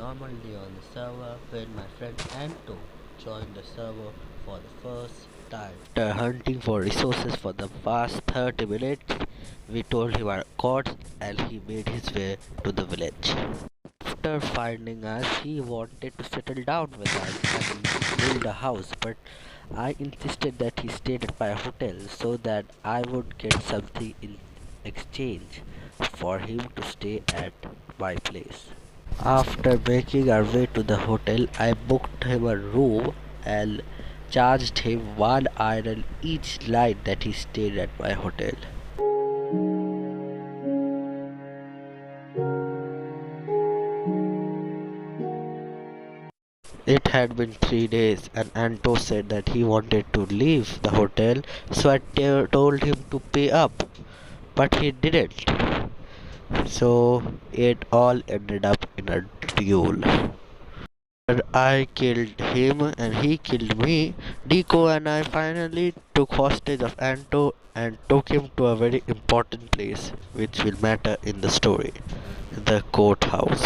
normal day on the server when my friend Anto joined the server for the first time. After hunting for resources for the past 30 minutes, we told him our codes and he made his way to the village. After finding us, he wanted to settle down with us and build a house, but I insisted that he stayed at my hotel so that I would get something in exchange for him to stay at my place. After making our way to the hotel, I booked him a room and charged him one iron each night that he stayed at my hotel. It had been 3 days, and Anto said that he wanted to leave the hotel, so I told him to pay up, but he didn't. So it all ended up in a duel. I killed him and he killed me. Deco and I finally took hostage of Anto and took him to a very important place which will matter in the story, the courthouse.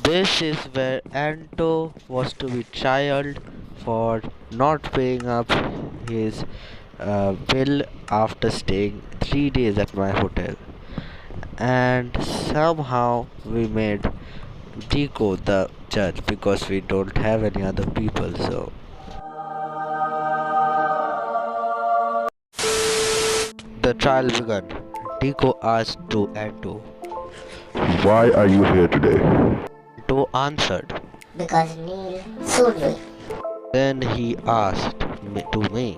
This is where Anto was to be trialed for not paying up his bill after staying 3 days at my hotel. And somehow we made Deco the judge because we don't have any other people. So the trial began. Deco asked to Anto. Why are you here today? Anto answered. Because Neil sued me. Then he asked to me.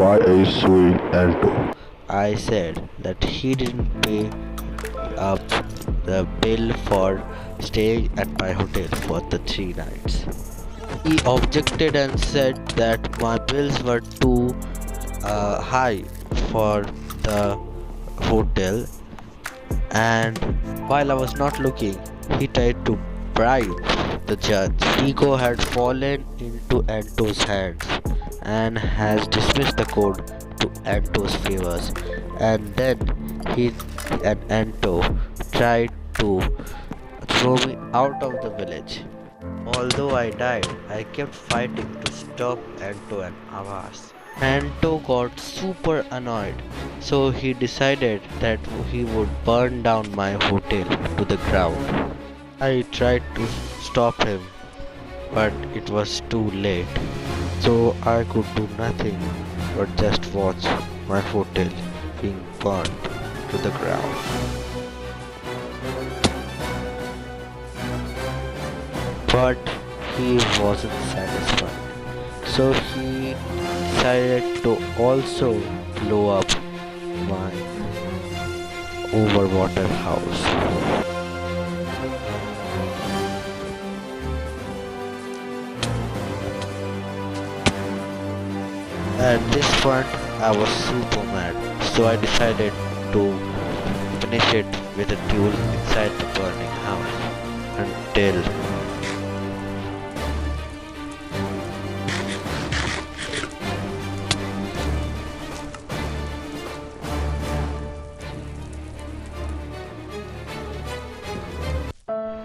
Why are you suing Anto? I said that he didn't pay up the bill for staying at my hotel for the 3 nights. He objected and said that my bills were too high for the hotel, and while I was not looking, he tried to bribe the judge. Ego had fallen into Anto's hands and has dismissed the code to Anto's favors, and then he and Anto tried to throw me out of the village. Although I died, I kept fighting to stop Anto and Avas. Anto got super annoyed, so he decided that he would burn down my hotel to the ground. I tried to stop him, but it was too late, so I could do nothing but just watch my hotel being burned to the ground. But he wasn't satisfied, so he decided to also blow up my overwater house. At this point, I was super mad, so I decided to finish it with a duel inside the burning house until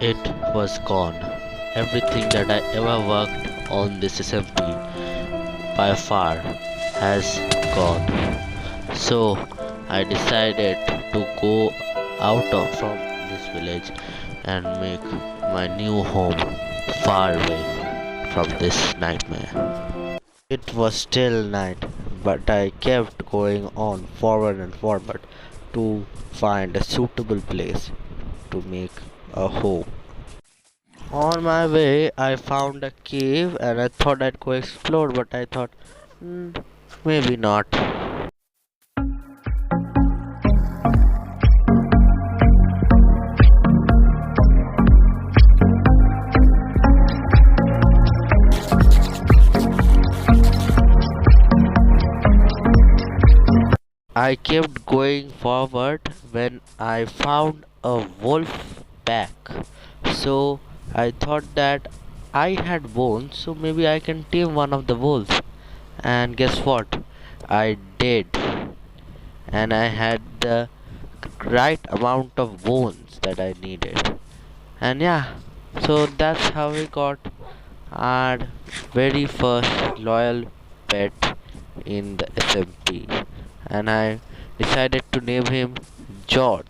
it was gone. Everything that I ever worked on this SMP by far has gone. So I decided to go from this village and make my new home far away from this nightmare. It was still night, but I kept going on forward and forward to find a suitable place to make a home. On my way, I found a cave and I thought I'd go explore, but I thought, maybe not. I kept going forward when I found a wolf pack. So I thought that I had bones, so maybe I can tame one of the wolves. And guess what? I did. And I had the right amount of bones that I needed. And yeah, So that's how we got our very first loyal pet in the SMP, and I decided to name him George.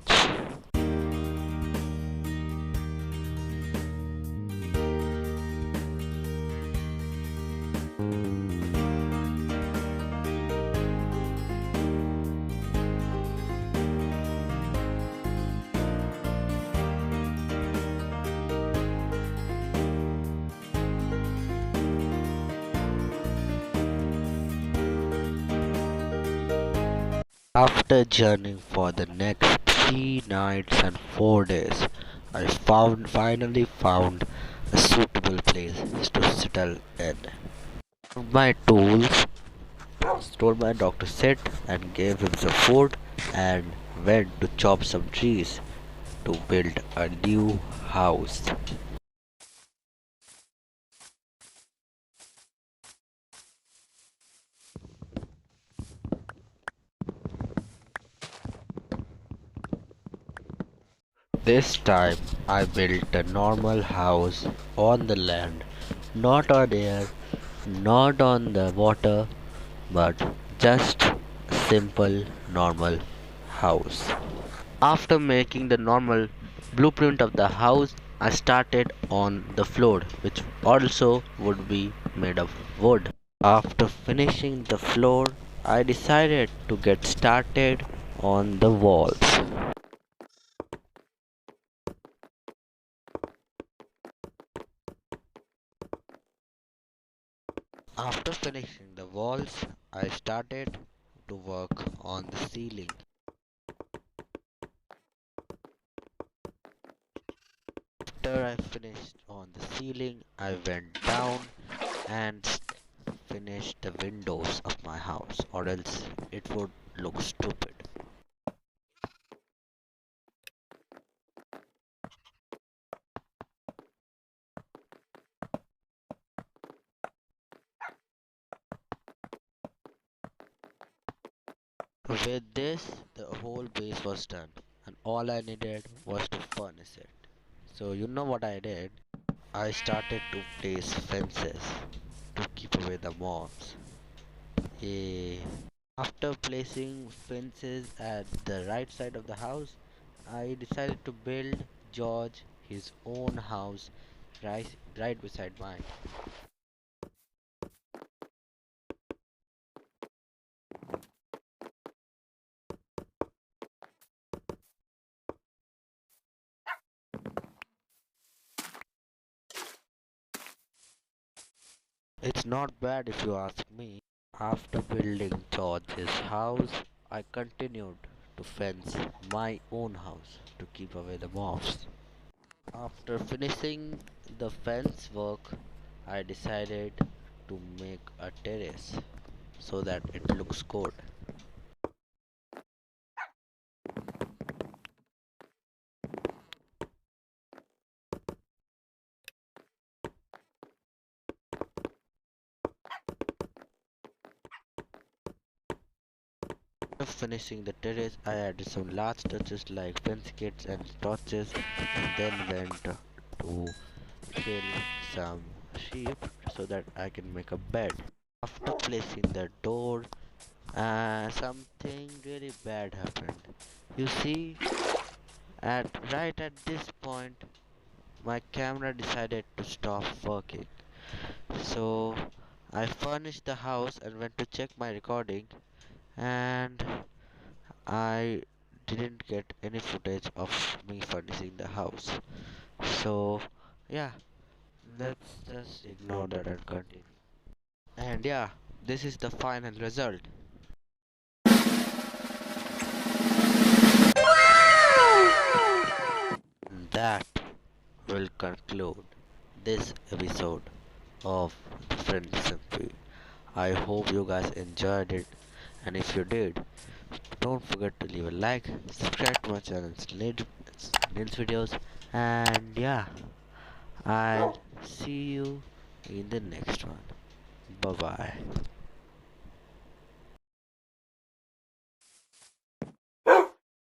After journeying for the next 3 nights and 4 days, I finally found a suitable place to settle in. My tools, told my dog to sit, and gave him some food, and went to chop some trees to build a new house. This time I built a normal house on the land, not on air, not on the water, but just a simple normal house. After making the normal blueprint of the house, I started on the floor, which also would be made of wood. After finishing the floor, I decided to get started on the walls. After finishing the walls, I started to work on the ceiling. After I finished on the ceiling, I went down and finished the windows of my house, or else it would look stupid. With this, the whole base was done, and all I needed was to furnish it. So, you know what I did? I started to place fences to keep away the mobs. Yeah. After placing fences at the right side of the house, I decided to build George his own house right, right beside mine. It's not bad if you ask me. After building George's house, I continued to fence my own house to keep away the mobs. After finishing the fence work, I decided to make a terrace so that it looks good. After finishing the terrace, I added some last touches like fence kits and torches, and then went to kill some sheep so that I can make a bed. After placing the door, something really bad happened. You see, right at this point, my camera decided to stop working. So I furnished the house and went to check my recording, and I didn't get any footage of me furnishing the house. So yeah, let's just ignore that and continue. And yeah, this is the final result. That will conclude this episode of the Friendly SMP. I hope you guys enjoyed it, and if you did, don't forget to leave a like, subscribe to my channel, Nils videos, and yeah, I'll see you in the next one. Bye bye.